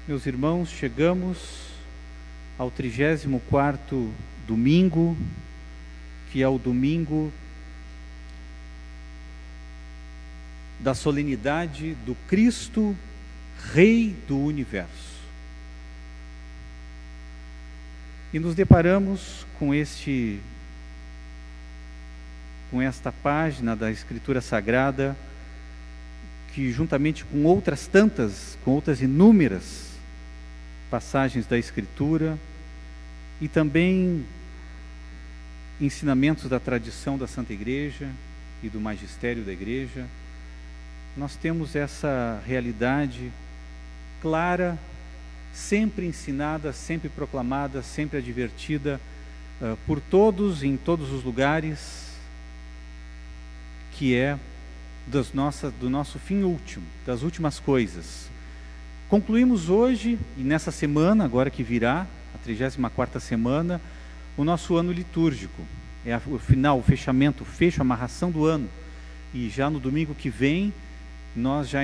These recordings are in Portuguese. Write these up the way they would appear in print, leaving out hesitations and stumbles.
Meus irmãos, chegamos ao 34º domingo, que é o domingo da solenidade do Cristo, Rei do Universo. E nos deparamos com esta página da Escritura Sagrada, que juntamente com outras inúmeras passagens da Escritura e também ensinamentos da tradição da Santa Igreja e do magistério da Igreja, nós temos essa realidade clara, sempre ensinada, sempre proclamada, sempre advertida por todos, em todos os lugares, que é do nosso fim último, das últimas coisas. Concluímos hoje, e nessa semana, agora que virá, a 34ª semana, o nosso ano litúrgico. É o final, o fechamento, o fecho, a amarração do ano. E já no domingo que vem, nós já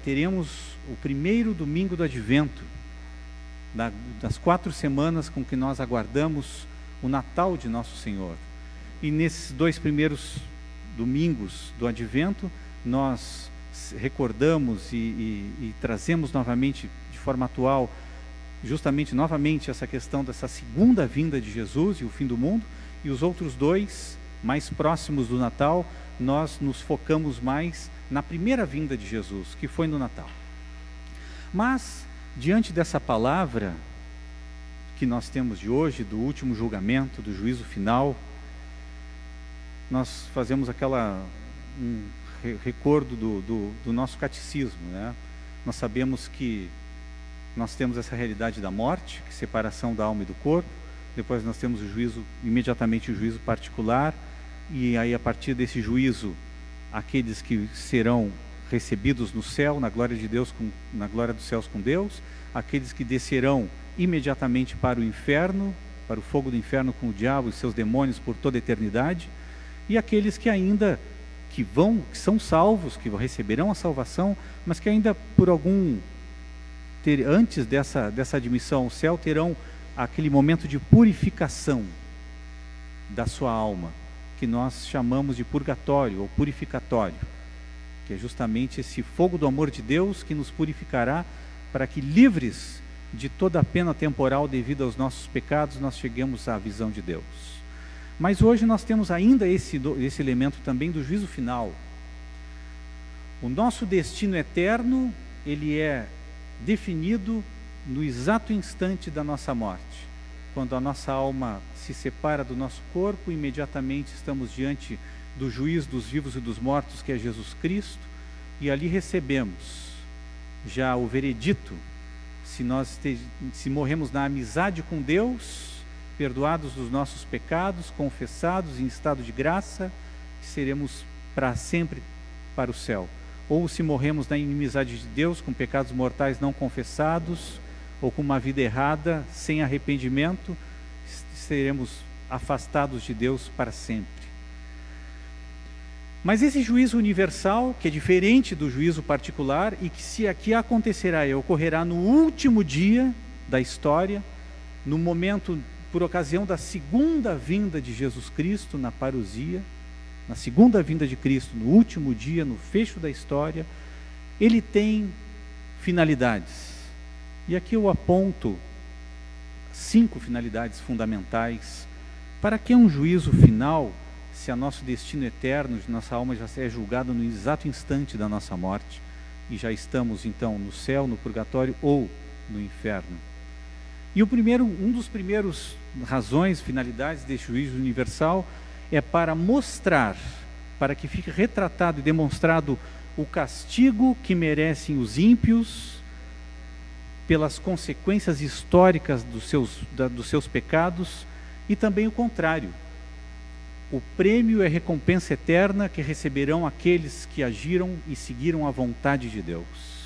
teremos o primeiro domingo do Advento, das 4 semanas com que nós aguardamos o Natal de Nosso Senhor. E nesses 2 primeiros domingos do Advento, nós recordamos e trazemos novamente, de forma atual, justamente novamente essa questão dessa segunda vinda de Jesus e o fim do mundo, e os outros 2, mais próximos do Natal, nós nos focamos mais na primeira vinda de Jesus, que foi no Natal. Mas, diante dessa palavra que nós temos de hoje, do último julgamento, do juízo final, nós fazemos um recordo do nosso catecismo, né? Nós sabemos que nós temos essa realidade da morte, que é separação da alma e do corpo. Depois nós temos imediatamente o juízo particular, e aí a partir desse juízo, aqueles que serão recebidos no céu, na glória de Deus, na glória dos céus com Deus, aqueles que descerão imediatamente para o inferno, para o fogo do inferno com o diabo e seus demônios por toda a eternidade, e aqueles que ainda que são salvos, que receberão a salvação, mas que ainda antes dessa admissão ao céu, terão aquele momento de purificação da sua alma, que nós chamamos de purgatório ou purificatório, que é justamente esse fogo do amor de Deus que nos purificará para que, livres de toda a pena temporal devido aos nossos pecados, nós cheguemos à visão de Deus. Mas hoje nós temos ainda esse elemento também do juízo final. O nosso destino eterno, ele é definido no exato instante da nossa morte. Quando a nossa alma se separa do nosso corpo, imediatamente estamos diante do juiz dos vivos e dos mortos, que é Jesus Cristo, e ali recebemos já o veredito, se morremos na amizade com Deus, perdoados dos nossos pecados, confessados em estado de graça, seremos para sempre para o céu. Ou se morremos na inimizade de Deus, com pecados mortais não confessados, ou com uma vida errada, sem arrependimento, seremos afastados de Deus para sempre. Mas esse juízo universal, que é diferente do juízo particular, e que se aqui acontecerá e ocorrerá no último dia da história, no momento, por ocasião da segunda vinda de Jesus Cristo na parousia, na segunda vinda de Cristo, no último dia, no fecho da história, ele tem finalidades. E aqui eu aponto 5 finalidades fundamentais. Para que um juízo final, se a nosso destino eterno, nossa alma já é julgada no exato instante da nossa morte, e já estamos então no céu, no purgatório ou no inferno? E um dos primeiros razões, finalidades deste juízo universal é para mostrar, para que fique retratado e demonstrado o castigo que merecem os ímpios pelas consequências históricas dos seus pecados, e também o contrário. O prêmio é recompensa eterna que receberão aqueles que agiram e seguiram a vontade de Deus.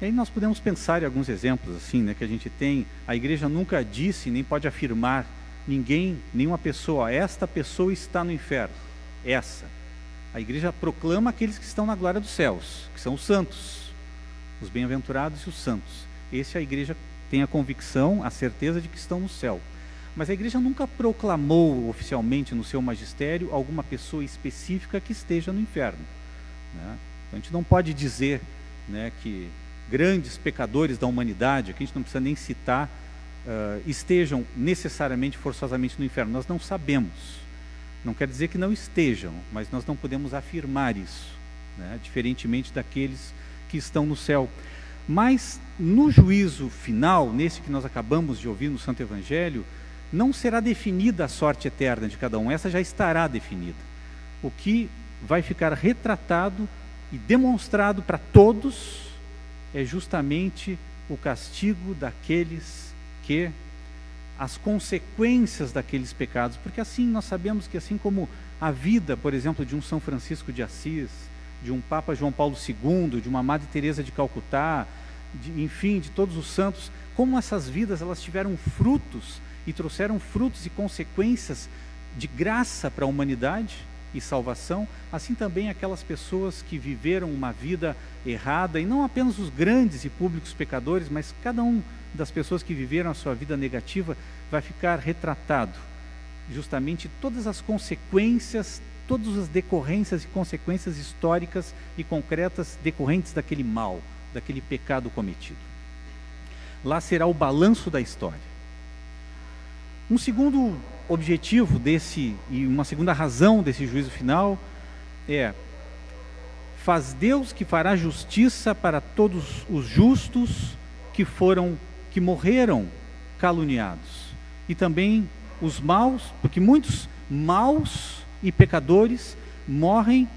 E aí nós podemos pensar em alguns exemplos assim, né, que a gente tem. A igreja nunca disse, nem pode afirmar, nenhuma pessoa, esta pessoa está no inferno. A igreja proclama aqueles que estão na glória dos céus, que são os santos. os bem-aventurados e os santos. Esse a igreja tem a convicção, a certeza de que estão no céu. Mas a igreja nunca proclamou oficialmente no seu magistério alguma pessoa específica que esteja no inferno, né? A gente não pode dizer, né, que grandes pecadores da humanidade, que a gente não precisa nem citar, estejam necessariamente, forçosamente no inferno. Nós não sabemos. Não quer dizer que não estejam, mas nós não podemos afirmar isso, né, diferentemente daqueles que estão no céu. Mas no juízo final, nesse que nós acabamos de ouvir no Santo Evangelho, não será definida a sorte eterna de cada um, essa já estará definida. O que vai ficar retratado e demonstrado para todos é justamente o castigo daqueles que, as consequências daqueles pecados, porque assim nós sabemos que assim como a vida, por exemplo, de um São Francisco de Assis, de um Papa João Paulo II, de uma Madre Teresa de Calcutá, enfim, de todos os santos, como essas vidas elas tiveram frutos e trouxeram frutos e consequências de graça para a humanidade e salvação, assim também aquelas pessoas que viveram uma vida errada, e não apenas os grandes e públicos pecadores, mas cada um das pessoas que viveram a sua vida negativa, vai ficar retratado justamente todas as consequências, todas as decorrências e consequências históricas e concretas decorrentes daquele mal, daquele pecado cometido. Lá será o balanço da história. Um segundo objetivo desse, e uma segunda razão desse juízo final é: faz Deus que fará justiça para todos os justos que morreram caluniados, e também os maus, porque muitos maus e pecadores morrem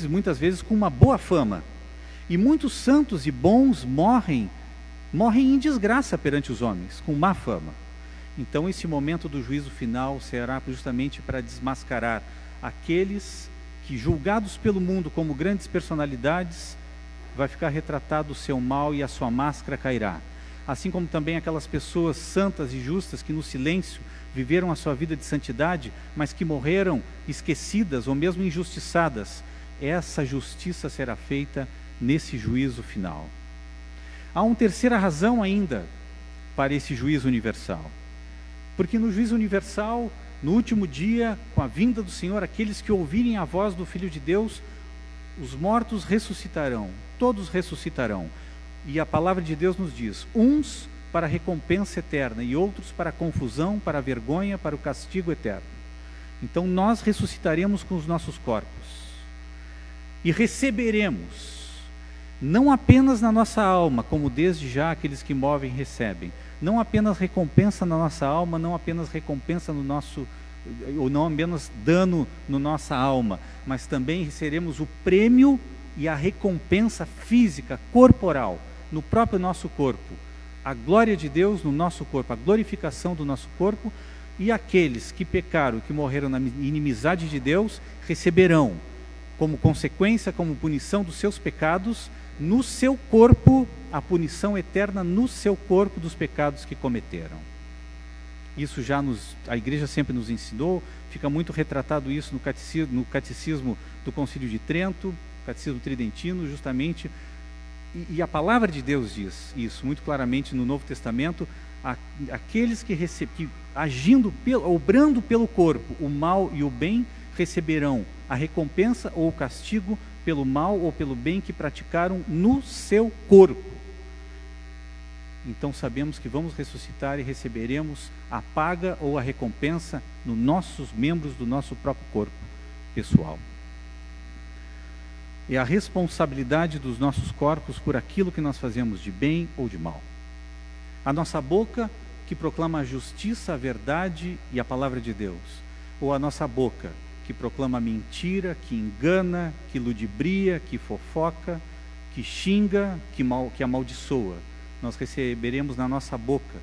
muitas vezes com uma boa fama, e muitos santos e bons morrem em desgraça perante os homens, com má fama. Então esse momento do juízo final será justamente para desmascarar aqueles que, julgados pelo mundo como grandes personalidades, vai ficar retratado o seu mal e a sua máscara cairá. Assim como também aquelas pessoas santas e justas que no silêncio viveram a sua vida de santidade, mas que morreram esquecidas ou mesmo injustiçadas. Essa justiça será feita nesse juízo final. Há uma terceira razão ainda para esse juízo universal. Porque no juízo universal, no último dia, com a vinda do Senhor, aqueles que ouvirem a voz do Filho de Deus, os mortos ressuscitarão, todos ressuscitarão. E a palavra de Deus nos diz: uns para a recompensa eterna e outros para a confusão, para a vergonha, para o castigo eterno. Então nós ressuscitaremos com os nossos corpos e receberemos, não apenas na nossa alma, como desde já aqueles que morrem recebem, não apenas recompensa na nossa alma, não apenas recompensa no nosso, ou não apenas dano na nossa alma, mas também receberemos o prêmio e a recompensa física, corporal, no próprio nosso corpo. A glória de Deus no nosso corpo, a glorificação do nosso corpo, e aqueles que pecaram, que morreram na inimizade de Deus, receberão, como consequência, como punição dos seus pecados, no seu corpo, a punição eterna no seu corpo dos pecados que cometeram. Isso a igreja sempre nos ensinou, fica muito retratado isso no catecismo do Concílio de Trento, catecismo tridentino, justamente, e a palavra de Deus diz isso muito claramente no Novo Testamento: aqueles que obrando pelo corpo o mal e o bem, receberão a recompensa ou o castigo pelo mal ou pelo bem que praticaram no seu corpo. Então sabemos que vamos ressuscitar e receberemos a paga ou a recompensa nos nossos membros do nosso próprio corpo pessoal. É a responsabilidade dos nossos corpos por aquilo que nós fazemos de bem ou de mal. A nossa boca que proclama a justiça, a verdade e a palavra de Deus, ou a nossa boca que proclama a mentira, que engana, que ludibria, que fofoca, que xinga, que amaldiçoa. Nós receberemos na nossa boca,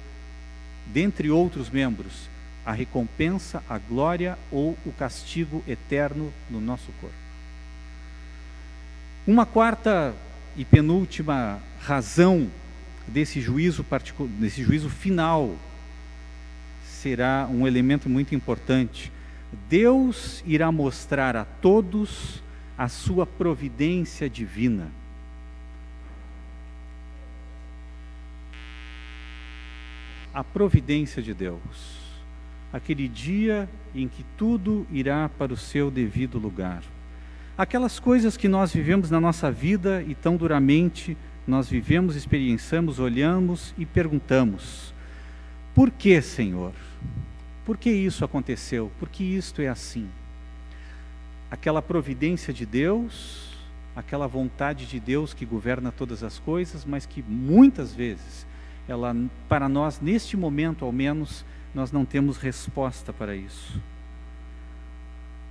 dentre outros membros, a recompensa, a glória ou o castigo eterno no nosso corpo. Uma quarta e penúltima razão desse juízo final será um elemento muito importante. Deus irá mostrar a todos a sua providência divina. a providência de Deus. Aquele dia em que tudo irá para o seu devido lugar. Aquelas coisas que nós vivemos na nossa vida e tão duramente nós vivemos, experienciamos, olhamos e perguntamos: por que, Senhor? Por que isso aconteceu? Por que isto é assim? Aquela providência de Deus, aquela vontade de Deus que governa todas as coisas, mas que muitas vezes, ela, para nós, neste momento ao menos, nós não temos resposta para isso.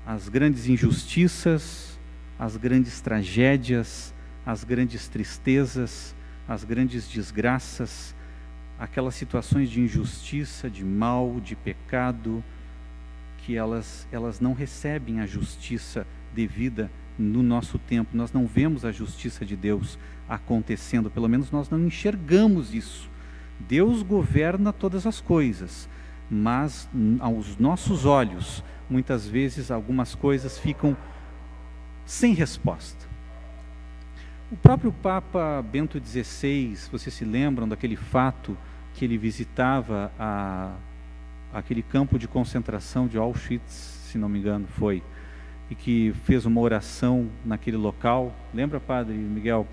As grandes injustiças, as grandes tragédias, as grandes tristezas, as grandes desgraças, aquelas situações de injustiça, de mal, de pecado, que elas não recebem a justiça devida no nosso tempo. Nós não vemos a justiça de Deus acontecendo, pelo menos nós não enxergamos isso. Deus governa todas as coisas, mas aos nossos olhos, muitas vezes algumas coisas ficam sem resposta. O próprio Papa Bento XVI, vocês se lembram daquele fato que ele visitava aquele campo de concentração de Auschwitz, se não me engano, foi, e que fez uma oração naquele local, lembra, Padre Miguel?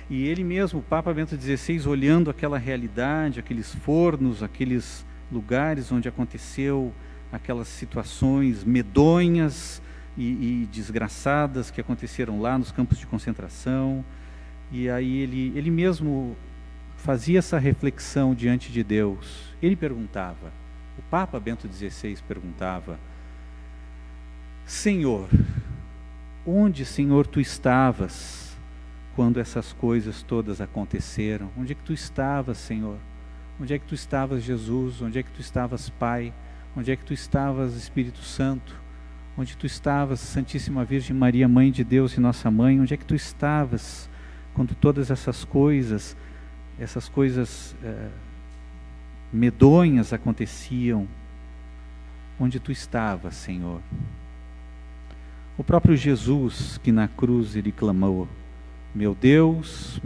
E ele mesmo, o Papa Bento XVI, olhando aquela realidade, aqueles fornos, aqueles lugares onde aconteceu aquelas situações medonhas e desgraçadas que aconteceram lá nos campos de concentração, e aí ele mesmo fazia essa reflexão diante de Deus. Ele perguntava, o Papa Bento XVI perguntava: Senhor, onde, Senhor, tu estavas quando essas coisas todas aconteceram? Onde é que tu estavas, Senhor? Onde é que tu estavas, Jesus? Onde é que tu estavas, Pai? Onde é que tu estavas, Espírito Santo? Onde tu estavas, Santíssima Virgem Maria, Mãe de Deus e nossa Mãe? Onde é que tu estavas quando todas essas coisas medonhas aconteciam? Onde tu estavas, Senhor? O próprio Jesus, que na cruz ele clamou: meu Deus,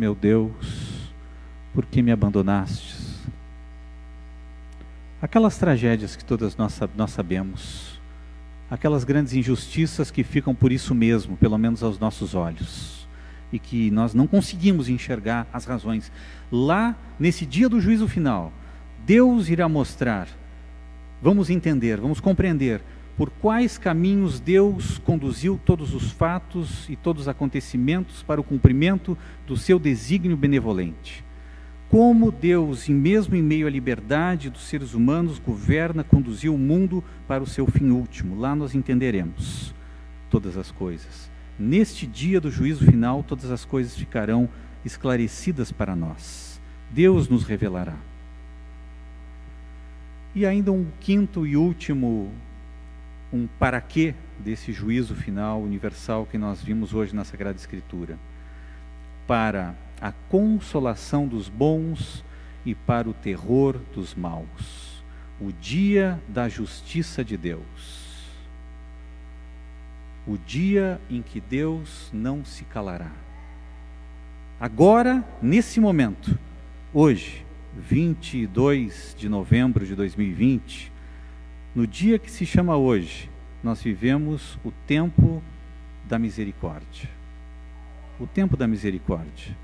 por que me abandonastes? Aquelas tragédias que todas nós sabemos, aquelas grandes injustiças que ficam por isso mesmo, pelo menos aos nossos olhos, e que nós não conseguimos enxergar as razões. Lá, nesse dia do juízo final, Deus irá mostrar, vamos entender, vamos compreender por quais caminhos Deus conduziu todos os fatos e todos os acontecimentos para o cumprimento do seu desígnio benevolente. Como Deus, mesmo em meio à liberdade dos seres humanos, governa, conduziu o mundo para o seu fim último. Lá nós entenderemos todas as coisas. Neste dia do juízo final, todas as coisas ficarão esclarecidas para nós. Deus nos revelará. E ainda um quinto e último, um para quê desse juízo final universal que nós vimos hoje na Sagrada Escritura. Para a consolação dos bons e para o terror dos maus. O dia da justiça de Deus. O dia em que Deus não se calará. Agora, nesse momento, hoje, 22 de novembro de 2020, no dia que se chama hoje, nós vivemos o tempo da misericórdia. O tempo da misericórdia.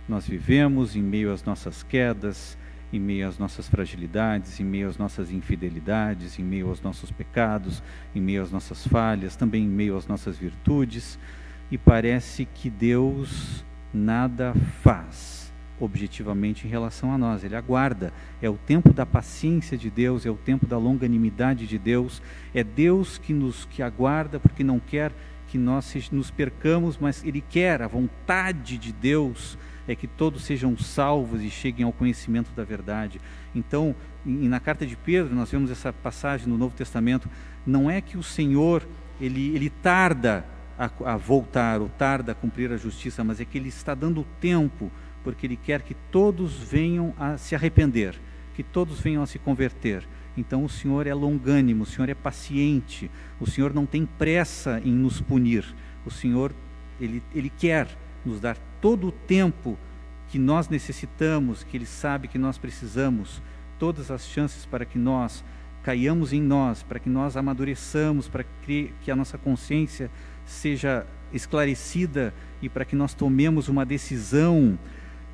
Nós vivemos em meio às nossas quedas, em meio às nossas fragilidades, em meio às nossas infidelidades, em meio aos nossos pecados, em meio às nossas falhas, também em meio às nossas virtudes, e parece que Deus nada faz objetivamente em relação a nós. Ele aguarda. É o tempo da paciência de Deus, é o tempo da longanimidade de Deus, é Deus que aguarda, porque não quer que nós nos percamos, mas Ele quer, a vontade de Deus é que todos sejam salvos e cheguem ao conhecimento da verdade. Então, na carta de Pedro, nós vemos essa passagem no Novo Testamento, não é que o Senhor, ele tarda a voltar, ou tarda a cumprir a justiça, mas é que Ele está dando tempo, porque Ele quer que todos venham a se arrepender, que todos venham a se converter. Então o Senhor é longânimo, o Senhor é paciente, o Senhor não tem pressa em nos punir. O Senhor, Ele quer nos dar todo o tempo que nós necessitamos, que Ele sabe que nós precisamos, todas as chances para que nós caiamos em nós, para que nós amadureçamos, para que a nossa consciência seja esclarecida e para que nós tomemos uma decisão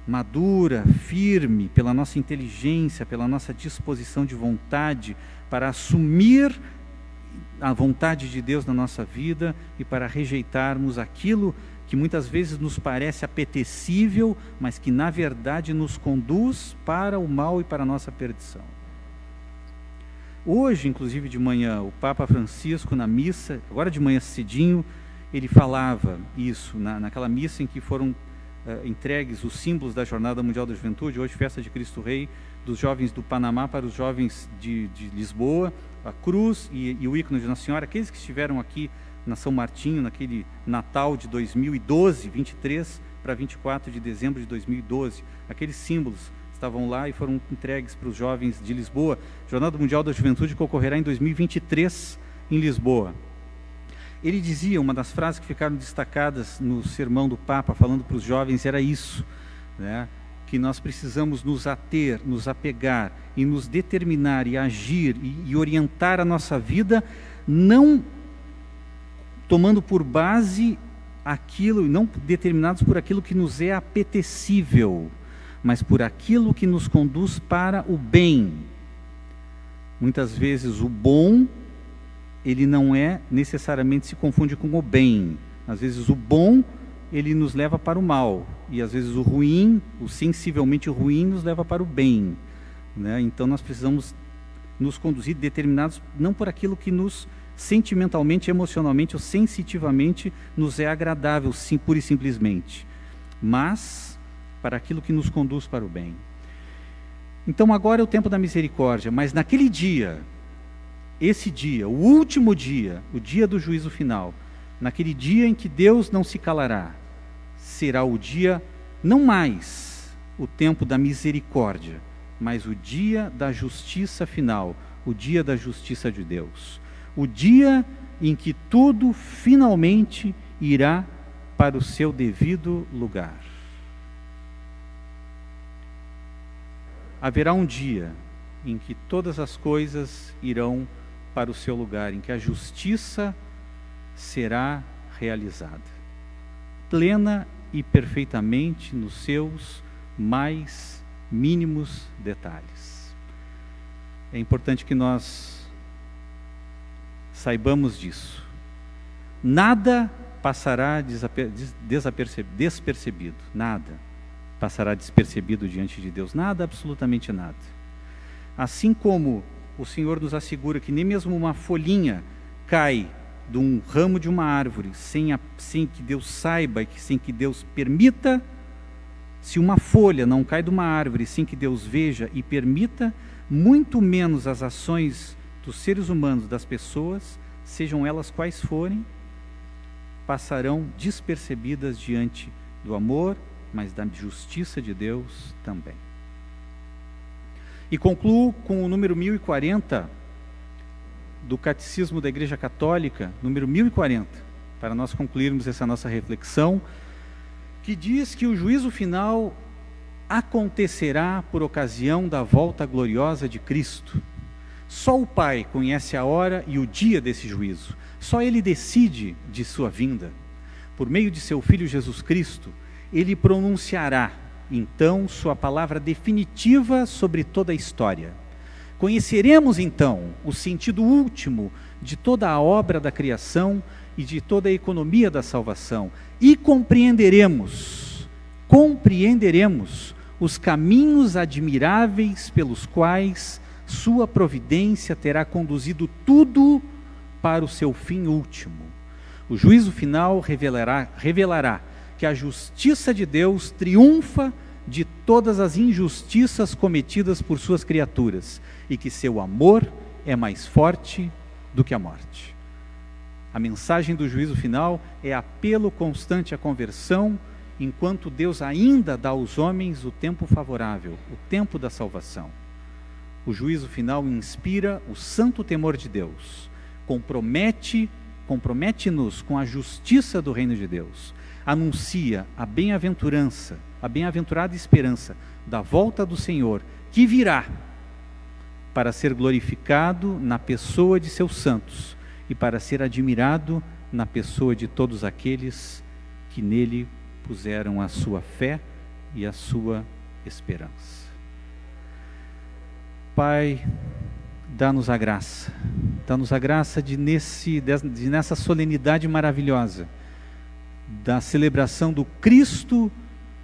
madura, firme, pela nossa inteligência, pela nossa disposição de vontade, para assumir a vontade de Deus na nossa vida e para rejeitarmos aquilo que muitas vezes nos parece apetecível, mas que na verdade nos conduz para o mal e para a nossa perdição. Hoje, inclusive de manhã, o Papa Francisco na missa, agora de manhã cedinho, ele falava isso, naquela missa em que foram entregues os símbolos da Jornada Mundial da Juventude, hoje festa de Cristo Rei, dos jovens do Panamá para os jovens de Lisboa, a cruz e o ícone de Nossa Senhora, aqueles que estiveram aqui na São Martinho, naquele Natal de 2012, 23 para 24 de dezembro de 2012, aqueles símbolos estavam lá e foram entregues para os jovens de Lisboa. Jornada Mundial da Juventude que ocorrerá em 2023 em Lisboa. Ele dizia, uma das frases que ficaram destacadas no sermão do Papa, falando para os jovens, era isso, né? Que nós precisamos nos ater, nos apegar e nos determinar e agir e orientar a nossa vida, não tomando por base aquilo, não determinados por aquilo que nos é apetecível, mas por aquilo que nos conduz para o bem. Muitas vezes o bom, ele não é necessariamente se confunde com o bem. Às vezes o bom, ele nos leva para o mal, e às vezes o ruim, o sensivelmente ruim, nos leva para o bem, né? Então nós precisamos nos conduzir determinados, não por aquilo que nos sentimentalmente, emocionalmente ou sensitivamente nos é agradável, sim, pura e simplesmente, mas para aquilo que nos conduz para o bem. Então agora é o tempo da misericórdia, mas naquele dia, esse dia, o último dia, o dia do juízo final, naquele dia em que Deus não se calará, será o dia, não mais o tempo da misericórdia, mas o dia da justiça final, o dia da justiça de Deus. O dia em que tudo finalmente irá para o seu devido lugar. Haverá um dia em que todas as coisas irão para o seu lugar, em que a justiça será realizada, plena e perfeitamente nos seus mais mínimos detalhes. É importante que nós saibamos disso. Nada passará despercebido, nada passará despercebido diante de Deus, nada, absolutamente nada. Assim como o Senhor nos assegura que nem mesmo uma folhinha cai de um ramo de uma árvore sem que Deus saiba e sem que Deus permita, se uma folha não cai de uma árvore sem que Deus veja e permita, muito menos as ações dos seres humanos, das pessoas, sejam elas quais forem, passarão despercebidas diante do amor, mas da justiça de Deus também. E concluo com o número 1040 do Catecismo da Igreja Católica, número 1040, para nós concluirmos essa nossa reflexão, que diz que o juízo final acontecerá por ocasião da volta gloriosa de Cristo. Só o Pai conhece a hora e o dia desse juízo. Só Ele decide de sua vinda. Por meio de seu Filho Jesus Cristo, Ele pronunciará, então, sua palavra definitiva sobre toda a história. Conheceremos, então, o sentido último de toda a obra da criação e de toda a economia da salvação. E compreenderemos os caminhos admiráveis pelos quais sua providência terá conduzido tudo para o seu fim último. O juízo final revelará que a justiça de Deus triunfa de todas as injustiças cometidas por suas criaturas e que seu amor é mais forte do que a morte. A mensagem do juízo final é apelo constante à conversão, enquanto Deus ainda dá aos homens o tempo favorável, o tempo da salvação. O juízo final inspira o santo temor de Deus, compromete-nos com a justiça do reino de Deus, anuncia a bem-aventurada esperança da volta do Senhor, que virá para ser glorificado na pessoa de seus santos e para ser admirado na pessoa de todos aqueles que nele puseram a sua fé e a sua esperança. Pai, dá-nos a graça de nessa solenidade maravilhosa, da celebração do Cristo,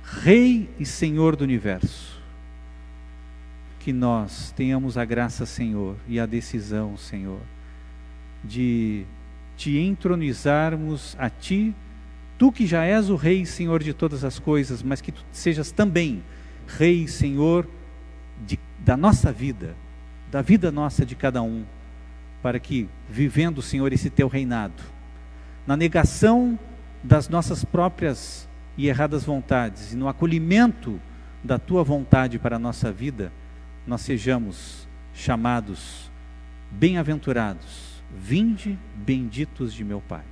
Rei e Senhor do Universo, que nós tenhamos a graça, Senhor, e a decisão, Senhor, de te entronizarmos a Ti, Tu que já és o Rei e Senhor de todas as coisas, mas que Tu sejas também Rei e Senhor da nossa vida, da vida nossa de cada um, para que, vivendo, Senhor, esse Teu reinado, na negação das nossas próprias e erradas vontades, e no acolhimento da Tua vontade para a nossa vida, nós sejamos chamados bem-aventurados, vinde benditos de meu Pai.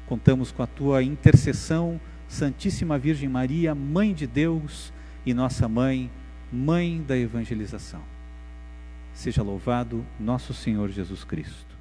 Contamos com a Tua intercessão, Santíssima Virgem Maria, Mãe de Deus e nossa Mãe, Mãe da evangelização. Seja louvado nosso Senhor Jesus Cristo.